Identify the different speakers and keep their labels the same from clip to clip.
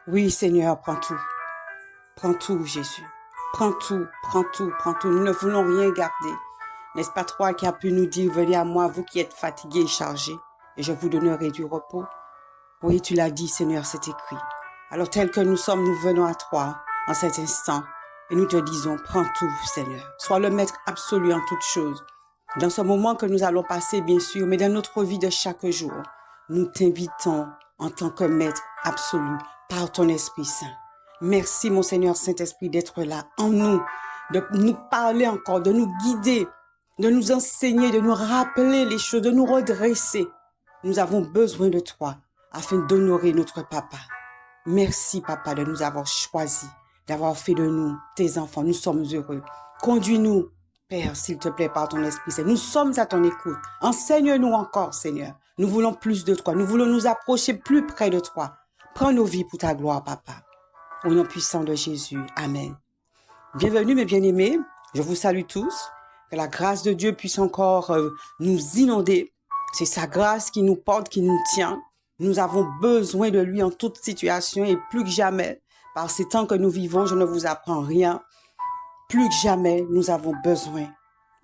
Speaker 1: Oui, Seigneur, prends tout. Prends tout, Jésus. Prends tout, prends tout, prends tout. Nous ne voulons rien garder. N'est-ce pas toi qui as pu nous dire, venez à moi, vous qui êtes fatigués et chargés, et je vous donnerai du repos. Oui, tu l'as dit, Seigneur, c'est écrit. Alors, tel que nous sommes, nous venons à toi en cet instant, et nous te disons, prends tout, Seigneur. Sois le maître absolu en toutes choses. Dans ce moment que nous allons passer, bien sûr, mais dans notre vie de chaque jour, nous t'invitons en tant que maître absolu par ton Esprit Saint. Merci, mon Seigneur Saint-Esprit, d'être là en nous, de nous parler encore, de nous guider, de nous enseigner, de nous rappeler les choses, de nous redresser. Nous avons besoin de toi afin d'honorer notre papa. Merci, papa, de nous avoir choisis, d'avoir fait de nous tes enfants. Nous sommes heureux. Conduis-nous, Père, s'il te plaît, par ton Esprit Saint. Nous sommes à ton écoute. Enseigne-nous encore, Seigneur. Nous voulons plus de toi. Nous voulons nous approcher plus près de toi. Prends nos vies pour ta gloire, papa. Au nom puissant de Jésus. Amen. Bienvenue, mes bien-aimés. Je vous salue tous. Que la grâce de Dieu puisse encore nous inonder. C'est sa grâce qui nous porte, qui nous tient. Nous avons besoin de lui en toute situation et plus que jamais, par ces temps que nous vivons, je ne vous apprends rien. Plus que jamais, nous avons besoin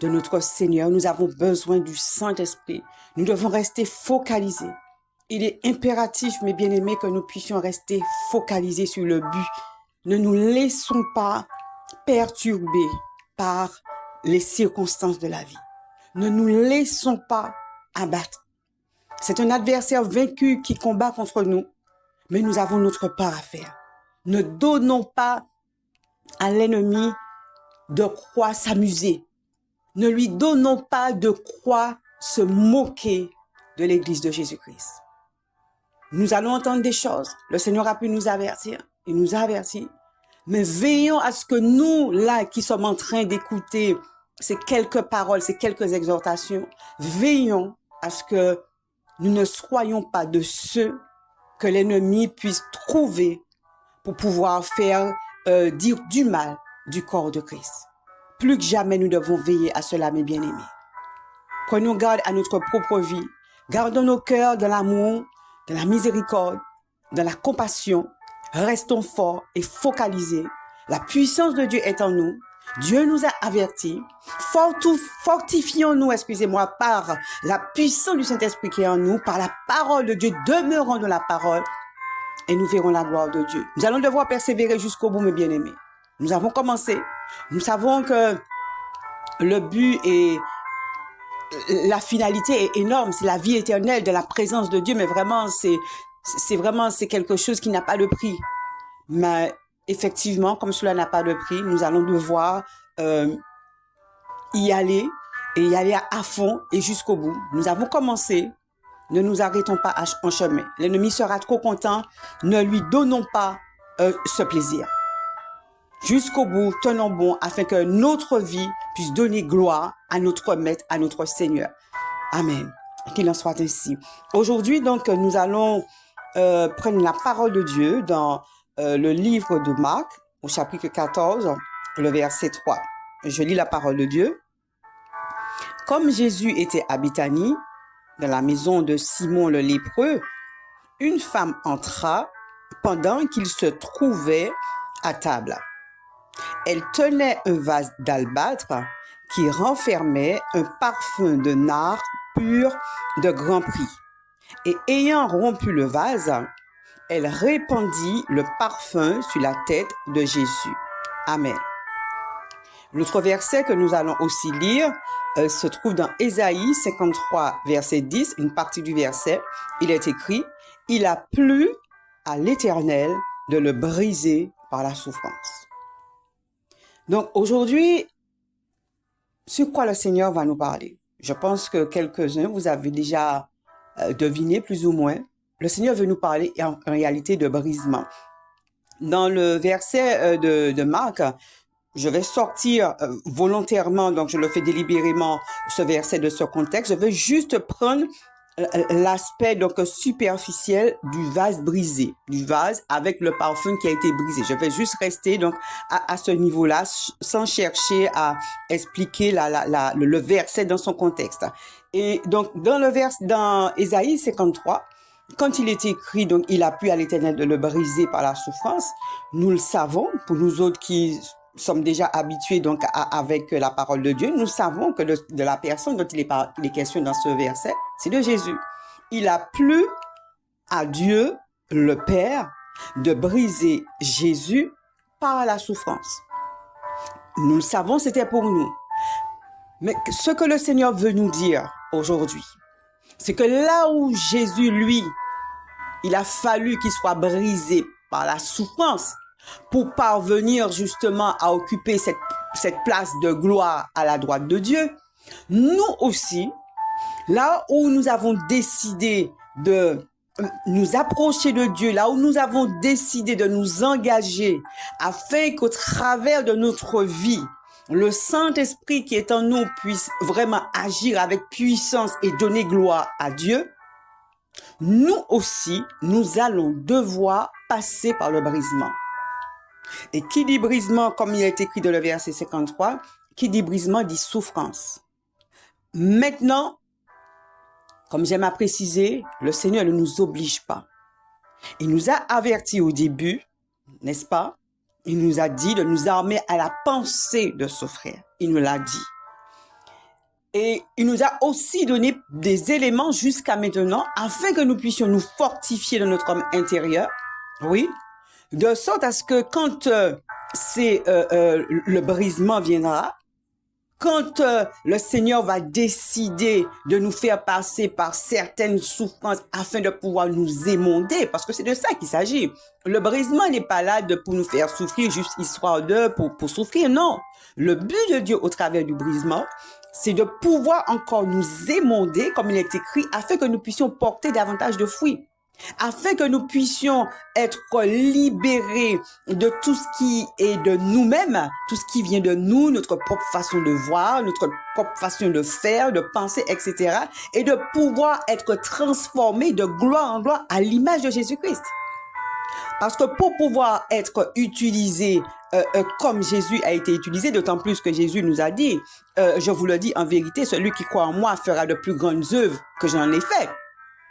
Speaker 1: de notre Seigneur. Nous avons besoin du Saint-Esprit. Nous devons rester focalisés. Il est impératif, mes bien-aimés, que nous puissions rester focalisés sur le but. Ne nous laissons pas perturber par les circonstances de la vie. Ne nous laissons pas abattre. C'est un adversaire vaincu qui combat contre nous, mais nous avons notre part à faire. Ne donnons pas à l'ennemi de quoi s'amuser. Ne lui donnons pas de quoi se moquer de l'Église de Jésus-Christ. Nous allons entendre des choses. Le Seigneur a pu nous avertir. Il nous a avertis. Mais veillons à ce que nous, là, qui sommes en train d'écouter ces quelques paroles, ces quelques exhortations, veillons à ce que nous ne soyons pas de ceux que l'ennemi puisse trouver pour pouvoir faire dire du mal du corps de Christ. Plus que jamais, nous devons veiller à cela, mes bien-aimés. Prenons garde à notre propre vie. Gardons nos cœurs de l'amour, de la miséricorde, de la compassion. Restons forts et focalisés. La puissance de Dieu est en nous. Dieu nous a avertis. Fortifions-nous, par la puissance du Saint-Esprit qui est en nous, par la parole de Dieu. Demeurons dans la parole et nous verrons la gloire de Dieu. Nous allons devoir persévérer jusqu'au bout, mes bien-aimés. Nous avons commencé. Nous savons que le but et la finalité est énorme. C'est la vie éternelle de la présence de Dieu, mais vraiment, c'est quelque chose qui n'a pas de prix. Mais effectivement, comme cela n'a pas de prix, nous allons devoir y aller et y aller à fond et jusqu'au bout. Nous avons commencé. Ne nous arrêtons pas en chemin. L'ennemi sera trop content. Ne lui donnons pas ce plaisir. Jusqu'au bout, tenons bon afin que notre vie puisse donner gloire à notre Maître, à notre Seigneur. Amen. Qu'il en soit ainsi. Aujourd'hui, donc, nous allons prendre la parole de Dieu dans le livre de Marc, au chapitre 14, le verset 3. Je lis la parole de Dieu. Comme Jésus était à Béthanie, dans la maison de Simon le lépreux, une femme entra pendant qu'il se trouvait à table. Elle tenait un vase d'albâtre qui renfermait un parfum de nard pur de grand prix. Et ayant rompu le vase, elle répandit le parfum sur la tête de Jésus. Amen. L'autre verset que nous allons aussi lire se trouve dans Ésaïe 53, verset 10, une partie du verset. Il est écrit « Il a plu à l'Éternel de le briser par la souffrance. » Donc aujourd'hui, sur quoi le Seigneur va nous parler? Je pense que quelques-uns, vous avez déjà deviné plus ou moins. Le Seigneur veut nous parler en réalité de brisement. Dans le verset de Marc, je vais sortir volontairement, donc je le fais délibérément, ce verset de ce contexte. Je vais juste prendre l'aspect donc superficiel du vase brisé, du vase avec le parfum qui a été brisé. Je vais juste rester donc à ce niveau-là sans chercher à expliquer le verset dans son contexte. Et donc dans Ésaïe 53, quand il est écrit, donc il a plu à l'Éternel de le briser par la souffrance, nous le savons, pour nous autres qui sommes déjà habitués donc avec la parole de Dieu, nous savons que de la personne dont il est question dans ce verset, c'est de Jésus. Il a plu à Dieu, le Père, de briser Jésus par la souffrance. Nous le savons, c'était pour nous. Mais ce que le Seigneur veut nous dire aujourd'hui, c'est que là où Jésus, lui, il a fallu qu'il soit brisé par la souffrance pour parvenir justement à occuper cette place de gloire à la droite de Dieu, nous aussi, là où nous avons décidé de nous approcher de Dieu, là où nous avons décidé de nous engager afin qu'au travers de notre vie, le Saint-Esprit qui est en nous puisse vraiment agir avec puissance et donner gloire à Dieu, nous aussi, nous allons devoir passer par le brisement. Et qui dit brisement, comme il est écrit dans le verset 53, qui dit brisement dit souffrance. Maintenant, comme j'aime à préciser, le Seigneur ne nous oblige pas. Il nous a avertis au début, n'est-ce pas? Il nous a dit de nous armer à la pensée de souffrir. Il nous l'a dit. Et il nous a aussi donné des éléments jusqu'à maintenant afin que nous puissions nous fortifier dans notre homme intérieur. Oui. De sorte à ce que quand le brisement viendra, quand le Seigneur va décider de nous faire passer par certaines souffrances afin de pouvoir nous émonder, parce que c'est de ça qu'il s'agit. Le brisement n'est pas là pour nous faire souffrir, juste histoire pour souffrir, non. Le but de Dieu au travers du brisement, c'est de pouvoir encore nous émonder, comme il est écrit, afin que nous puissions porter davantage de fruits. Afin que nous puissions être libérés de tout ce qui est de nous-mêmes, tout ce qui vient de nous, notre propre façon de voir, notre propre façon de faire, de penser, etc. Et de pouvoir être transformés de gloire en gloire à l'image de Jésus-Christ. Parce que pour pouvoir être utilisé comme Jésus a été utilisé, d'autant plus que Jésus nous a dit, je vous le dis en vérité, celui qui croit en moi fera de plus grandes œuvres que j'en ai fait.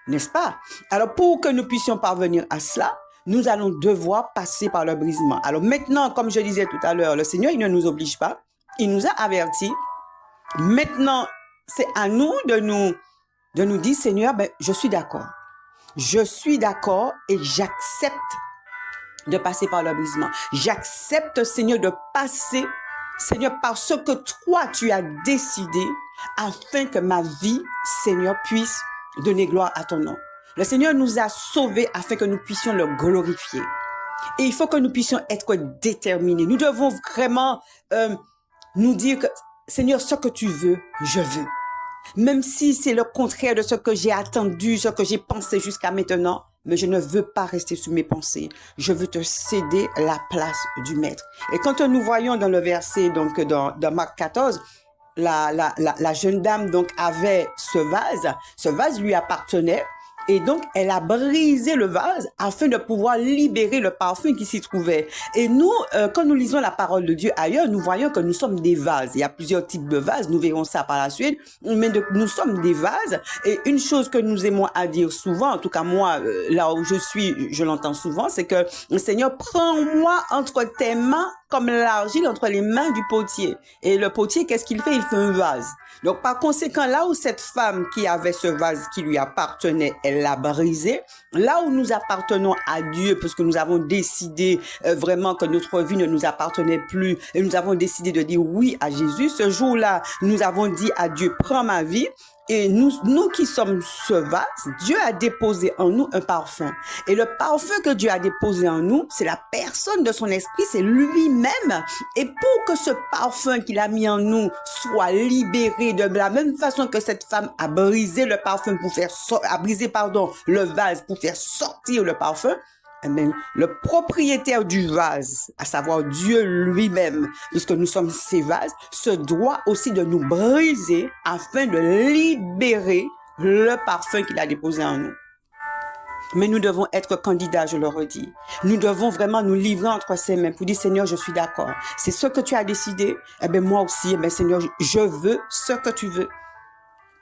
Speaker 1: N'est-ce pas? Alors, pour que nous puissions parvenir à cela, nous allons devoir passer par le brisement. Alors maintenant, comme je disais tout à l'heure, le Seigneur, il ne nous oblige pas. Il nous a avertis. Maintenant, c'est à nous de nous dire, Seigneur, je suis d'accord. Je suis d'accord et j'accepte de passer par le brisement. J'accepte, Seigneur, de passer, Seigneur, par ce que toi, tu as décidé afin que ma vie, Seigneur, puisse donner gloire à ton nom. Le Seigneur nous a sauvés afin que nous puissions le glorifier. Et il faut que nous puissions être déterminés. Nous devons vraiment nous dire que, Seigneur, ce que tu veux, je veux. Même si c'est le contraire de ce que j'ai attendu, ce que j'ai pensé jusqu'à maintenant, mais je ne veux pas rester sous mes pensées. Je veux te céder la place du Maître. Et quand nous voyons dans le verset, donc dans Marc 14, la jeune dame donc avait ce vase lui appartenait et donc elle a brisé le vase afin de pouvoir libérer le parfum qui s'y trouvait. Et nous, quand nous lisons la parole de Dieu ailleurs, nous voyons que nous sommes des vases. Il y a plusieurs types de vases, nous verrons ça par la suite, mais nous sommes des vases. Et une chose que nous aimons à dire souvent, en tout cas moi, là où je suis, je l'entends souvent, c'est que Seigneur, prends-moi entre tes mains comme l'argile entre les mains du potier. Et le potier, qu'est-ce qu'il fait? Il fait un vase. Donc, par conséquent, là où cette femme qui avait ce vase qui lui appartenait, elle l'a brisé. Là où nous appartenons à Dieu, parce que nous avons décidé vraiment que notre vie ne nous appartenait plus, et nous avons décidé de dire oui à Jésus, ce jour-là, nous avons dit à Dieu, prends ma vie. Et nous qui sommes ce vase, Dieu a déposé en nous un parfum. Et le parfum que Dieu a déposé en nous, c'est la personne de son esprit, c'est lui-même. Et pour que ce parfum qu'il a mis en nous soit libéré de la même façon que cette femme a brisé le parfum le vase pour faire sortir le parfum, eh bien, le propriétaire du vase, à savoir Dieu lui-même, puisque nous sommes ces vases, se doit aussi de nous briser afin de libérer le parfum qu'il a déposé en nous. Mais nous devons être candidats, je le redis. Nous devons vraiment nous livrer entre ses mains pour dire, Seigneur, je suis d'accord. C'est ce que tu as décidé. Eh bien, moi aussi, eh bien, Seigneur, je veux ce que tu veux.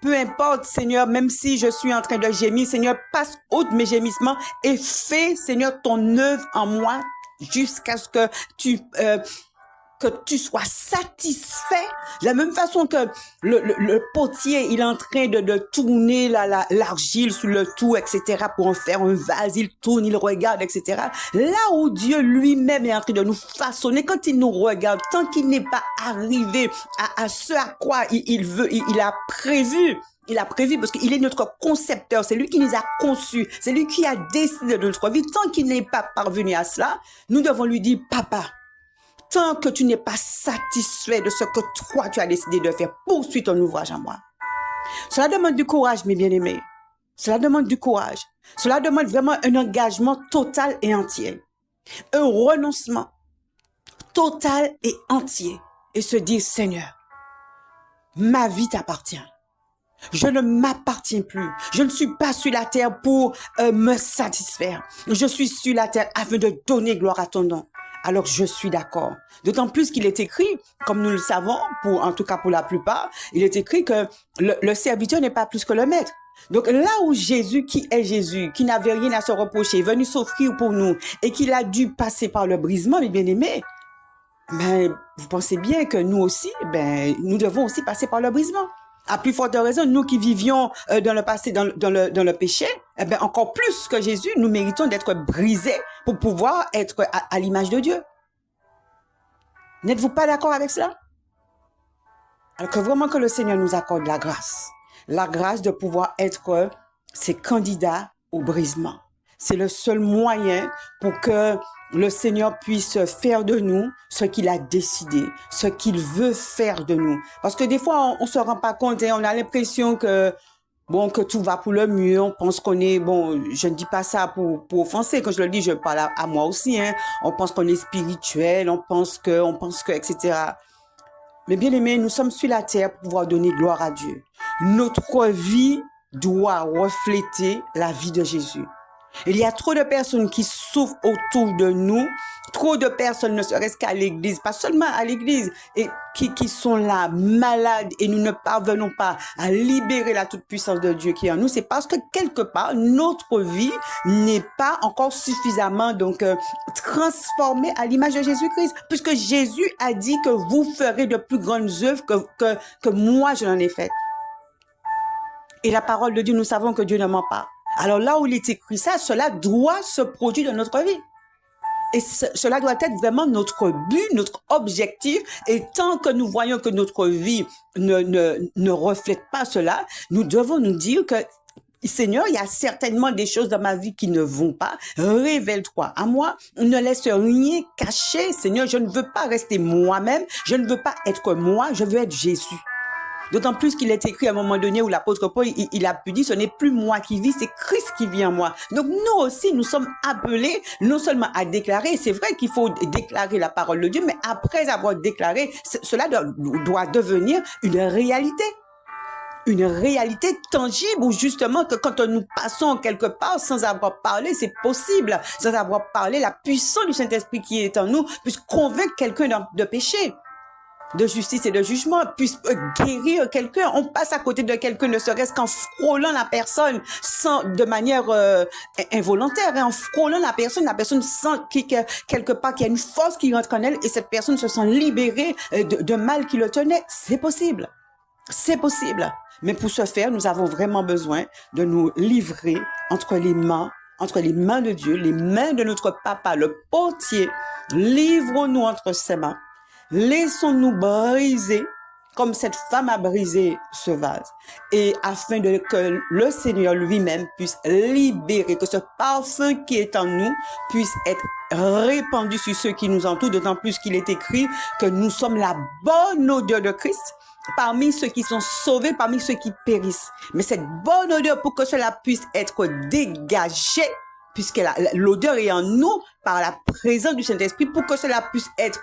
Speaker 1: peu importe, Seigneur, même si je suis en train de gémir, Seigneur, passe outre mes gémissements et fais, Seigneur, ton œuvre en moi jusqu'à ce que tu sois satisfait. De la même façon que le potier, il est en train de tourner l'argile sur le tout, etc., pour en faire un vase, il tourne, il regarde, etc. Là où Dieu lui-même est en train de nous façonner, quand il nous regarde, tant qu'il n'est pas arrivé à ce à quoi il a prévu, parce qu'il est notre concepteur, c'est lui qui nous a conçus, c'est lui qui a décidé de notre vie. Tant qu'il n'est pas parvenu à cela, nous devons lui dire, papa, tant que tu n'es pas satisfait de ce que toi tu as décidé de faire, poursuis ton ouvrage en moi. Cela demande du courage, mes bien-aimés. Cela demande du courage. Cela demande vraiment un engagement total et entier. Un renoncement total et entier. Et se dire, Seigneur, ma vie t'appartient. Je ne m'appartiens plus. Je ne suis pas sur la terre pour me satisfaire. Je suis sur la terre afin de donner gloire à ton nom. Alors je suis d'accord. D'autant plus qu'il est écrit, comme nous le savons, en tout cas pour la plupart, il est écrit que le serviteur n'est pas plus que le maître. Donc là où Jésus, qui est Jésus, qui n'avait rien à se reprocher, est venu s'offrir pour nous et qu'il a dû passer par le brisement, mes bien-aimés, vous pensez bien que nous aussi, nous devons aussi passer par le brisement. À plus forte raison, nous qui vivions dans le passé, dans le péché, encore plus que Jésus, nous méritons d'être brisés pour pouvoir être à l'image de Dieu. N'êtes-vous pas d'accord avec cela? Alors que vraiment que le Seigneur nous accorde la grâce de pouvoir être ses candidats au brisement. C'est le seul moyen pour que le Seigneur puisse faire de nous ce qu'il a décidé, ce qu'il veut faire de nous. Parce que des fois, on se rend pas compte et on a l'impression que tout va pour le mieux. On pense qu'on est, je ne dis pas ça pour offenser. Quand je le dis, je parle à moi aussi, hein. On pense qu'on est spirituel, on pense que, etc. Mais bien aimés, nous sommes sur la terre pour pouvoir donner gloire à Dieu. Notre vie doit refléter la vie de Jésus. Il y a trop de personnes qui souffrent autour de nous, trop de personnes, ne serait-ce qu'à l'église, pas seulement à l'église, et qui sont là, malades, et nous ne parvenons pas à libérer la toute-puissance de Dieu qui est en nous. C'est parce que quelque part, notre vie n'est pas encore suffisamment transformée à l'image de Jésus-Christ, puisque Jésus a dit que vous ferez de plus grandes œuvres que moi je n'en ai faites. Et la parole de Dieu, nous savons que Dieu ne ment pas. Alors là où il est écrit ça, cela doit se produire dans notre vie. Et cela doit être vraiment notre but, notre objectif. Et tant que nous voyons que notre vie ne reflète pas cela, nous devons nous dire que Seigneur, il y a certainement des choses dans ma vie qui ne vont pas. Révèle-toi à moi. Ne laisse rien cacher. Seigneur, je ne veux pas rester moi-même. Je ne veux pas être moi. Je veux être Jésus. D'autant plus qu'il est écrit à un moment donné où l'apôtre Paul, il a pu dire, ce n'est plus moi qui vis, c'est Christ qui vit en moi. Donc nous aussi, nous sommes appelés non seulement à déclarer, c'est vrai qu'il faut déclarer la parole de Dieu, mais après avoir déclaré, cela doit devenir une réalité. Une réalité tangible où justement que quand nous passons quelque part sans avoir parlé, c'est possible, sans avoir parlé, la puissance du Saint-Esprit qui est en nous puisse convaincre quelqu'un de péché, de justice et de jugement, puisse guérir quelqu'un. On passe à côté de quelqu'un, ne serait-ce qu'en frôlant la personne de manière involontaire, hein, en frôlant la personne sent quelque part qu'il y a une force qui rentre en elle et cette personne se sent libérée de mal qui le tenait. C'est possible. C'est possible. Mais pour ce faire, nous avons vraiment besoin de nous livrer entre les mains de Dieu, les mains de notre papa, le potier. Livrons-nous entre ses mains. Laissons-nous briser comme cette femme a brisé ce vase et afin que le Seigneur lui-même puisse libérer, que ce parfum qui est en nous puisse être répandu sur ceux qui nous entourent, d'autant plus qu'il est écrit que nous sommes la bonne odeur de Christ parmi ceux qui sont sauvés, parmi ceux qui périssent. Mais cette bonne odeur, pour que cela puisse être dégagé, puisque l'odeur est en nous par la présence du Saint-Esprit, pour que cela puisse être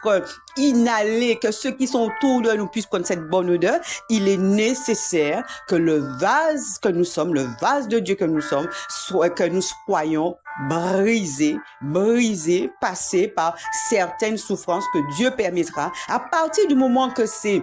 Speaker 1: inhalé, que ceux qui sont autour de nous puissent prendre cette bonne odeur, il est nécessaire que le vase que nous sommes, le vase de Dieu que nous sommes, que nous soyons brisés, passés par certaines souffrances que Dieu permettra. À partir du moment que c'est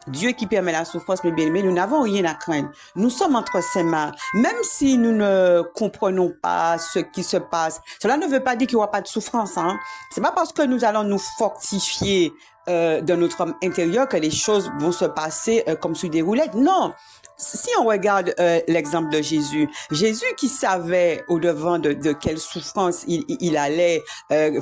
Speaker 1: Dieu qui permet la souffrance, mes bien-aimés, nous n'avons rien à craindre. Nous sommes entre ses mains. Même si nous ne comprenons pas ce qui se passe, cela ne veut pas dire qu'il n'y aura pas de souffrance. Hein. C'est pas parce que nous allons nous fortifier dans notre homme intérieur que les choses vont se passer comme sur des roulettes. Non. Si on regarde l'exemple de Jésus, Jésus qui savait au-devant de quelle souffrance il allait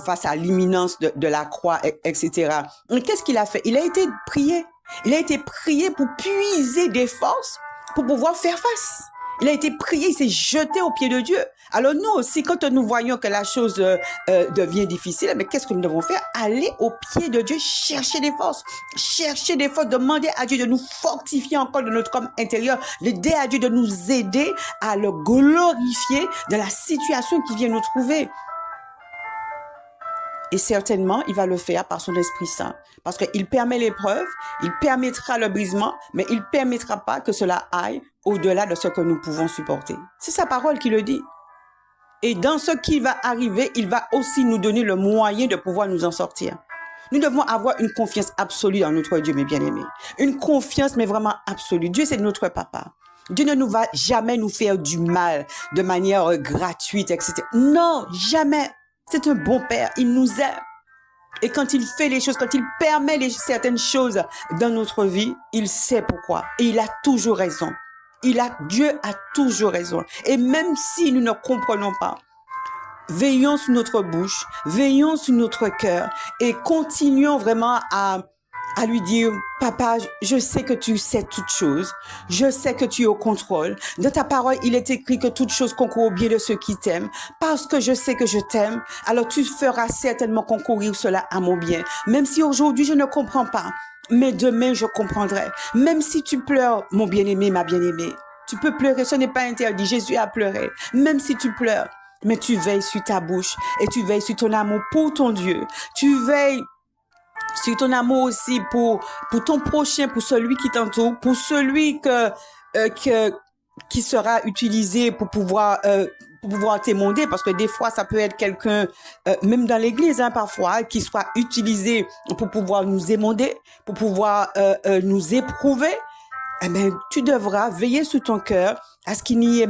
Speaker 1: face à l'imminence de la croix, etc. Qu'est-ce qu'il a fait? Il a été prié. Il a été prié pour puiser des forces pour pouvoir faire face. Il a été prié, il s'est jeté aux pieds de Dieu. Alors nous aussi, quand nous voyons que la chose devient difficile, mais qu'est-ce que nous devons faire? Aller aux pieds de Dieu, chercher des forces, demander à Dieu de nous fortifier encore de notre homme intérieur, demander à Dieu de nous aider à le glorifier dans la situation qui vient nous trouver. Et certainement, il va le faire par son Esprit Saint. Parce qu'il permet l'épreuve, il permettra le brisement, mais il ne permettra pas que cela aille au-delà de ce que nous pouvons supporter. C'est sa parole qui le dit. Et dans ce qui va arriver, il va aussi nous donner le moyen de pouvoir nous en sortir. Nous devons avoir une confiance absolue en notre Dieu, mes bien-aimés. Une confiance, mais vraiment absolue. Dieu, c'est notre papa. Dieu ne nous va jamais nous faire du mal de manière gratuite, etc. Non, jamais. C'est un bon père, il nous aime. Et quand il fait les choses, quand il permet certaines choses dans notre vie, il sait pourquoi. Et il a toujours raison. Dieu a toujours raison. Et même si nous ne comprenons pas, veillons sur notre bouche, veillons sur notre cœur et continuons vraiment à lui dire, papa, je sais que tu sais toutes choses. Je sais que tu es au contrôle. Dans ta parole, il est écrit que toutes choses concourent au bien de ceux qui t'aiment. Parce que je sais que je t'aime, alors tu feras certainement concourir cela à mon bien. Même si aujourd'hui, je ne comprends pas, mais demain, je comprendrai. Même si tu pleures, mon bien-aimé, ma bien-aimée, tu peux pleurer, ce n'est pas interdit. Jésus a pleuré. Même si tu pleures, mais tu veilles sur ta bouche et tu veilles sur ton amour pour ton Dieu. Tu veilles sur ton amour aussi pour ton prochain, pour celui qui t'entoure, pour celui qui sera utilisé pour pouvoir t'émonder, parce que des fois ça peut être quelqu'un, même dans l'église, hein, parfois, qui soit utilisé pour pouvoir nous émonder, pour pouvoir nous éprouver. Eh bien, tu devras veiller sur ton cœur à ce qu'il n'y ait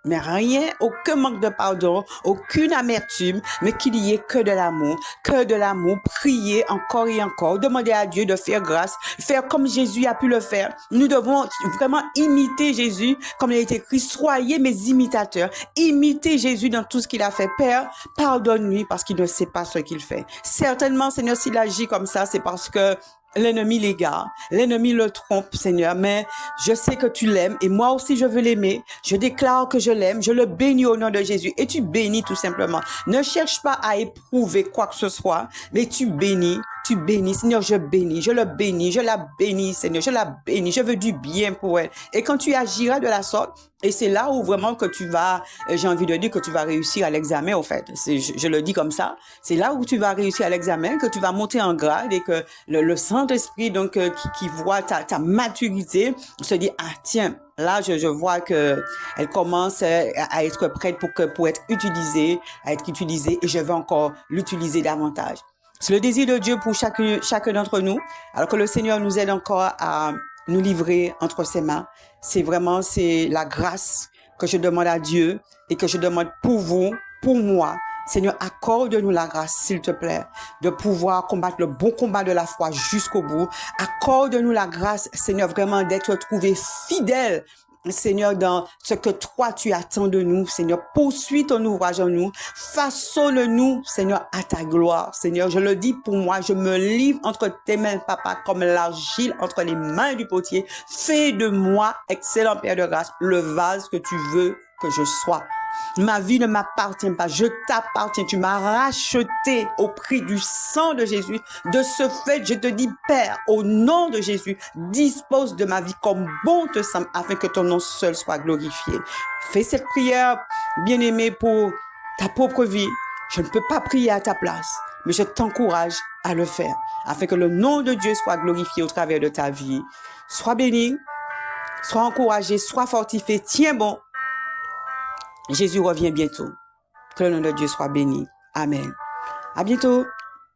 Speaker 1: mais rien, aucun manque de pardon, aucune amertume, mais qu'il y ait que de l'amour, prier encore et encore, demander à Dieu de faire grâce, faire comme Jésus a pu le faire. Nous devons vraiment imiter Jésus, comme il a été écrit, soyez mes imitateurs, imitez Jésus dans tout ce qu'il a fait. Père, pardonne-lui parce qu'il ne sait pas ce qu'il fait. Certainement, Seigneur, s'il agit comme ça, c'est parce que l'ennemi l'égare, l'ennemi le trompe, Seigneur, mais je sais que tu l'aimes et moi aussi je veux l'aimer. Je déclare que je l'aime, je le bénis au nom de Jésus et tu bénis tout simplement. Ne cherche pas à éprouver quoi que ce soit, mais tu bénis, Seigneur, je bénis, je le bénis, je la bénis, Seigneur, je la bénis, je veux du bien pour elle. Et quand tu agiras de la sorte, et c'est là où vraiment que tu vas, j'ai envie de dire que tu vas réussir à l'examen, au fait. Je le dis comme ça. C'est là où tu vas réussir à l'examen, que tu vas monter en grade et que le Saint-Esprit, donc, qui voit ta maturité, se dit, ah, tiens, là, je vois que elle commence à être prête pour être utilisée, et je veux encore l'utiliser davantage. C'est le désir de Dieu pour chacun d'entre nous, alors que le Seigneur nous aide encore à nous livrer entre ses mains. C'est la grâce que je demande à Dieu et que je demande pour vous, pour moi. Seigneur, accorde-nous la grâce, s'il te plaît, de pouvoir combattre le bon combat de la foi jusqu'au bout. Accorde-nous la grâce, Seigneur, vraiment d'être trouvé fidèle, Seigneur, dans ce que toi tu attends de nous, Seigneur, poursuis ton ouvrage en nous, façonne-nous, Seigneur, à ta gloire. Seigneur, je le dis pour moi, je me livre entre tes mains, papa, comme l'argile entre les mains du potier. Fais de moi, excellent Père de grâce, le vase que tu veux que je sois. Ma vie ne m'appartient pas, je t'appartiens. Tu m'as racheté au prix du sang de Jésus. De ce fait, je te dis, Père, au nom de Jésus, dispose de ma vie comme bon te semble, afin que ton nom seul soit glorifié. Fais cette prière, bien-aimé, pour ta propre vie. Je ne peux pas prier à ta place, mais je t'encourage à le faire, afin que le nom de Dieu soit glorifié au travers de ta vie. Sois béni, sois encouragé, sois fortifié, tiens bon. Jésus revient bientôt. Que le nom de Dieu soit béni. Amen. À bientôt.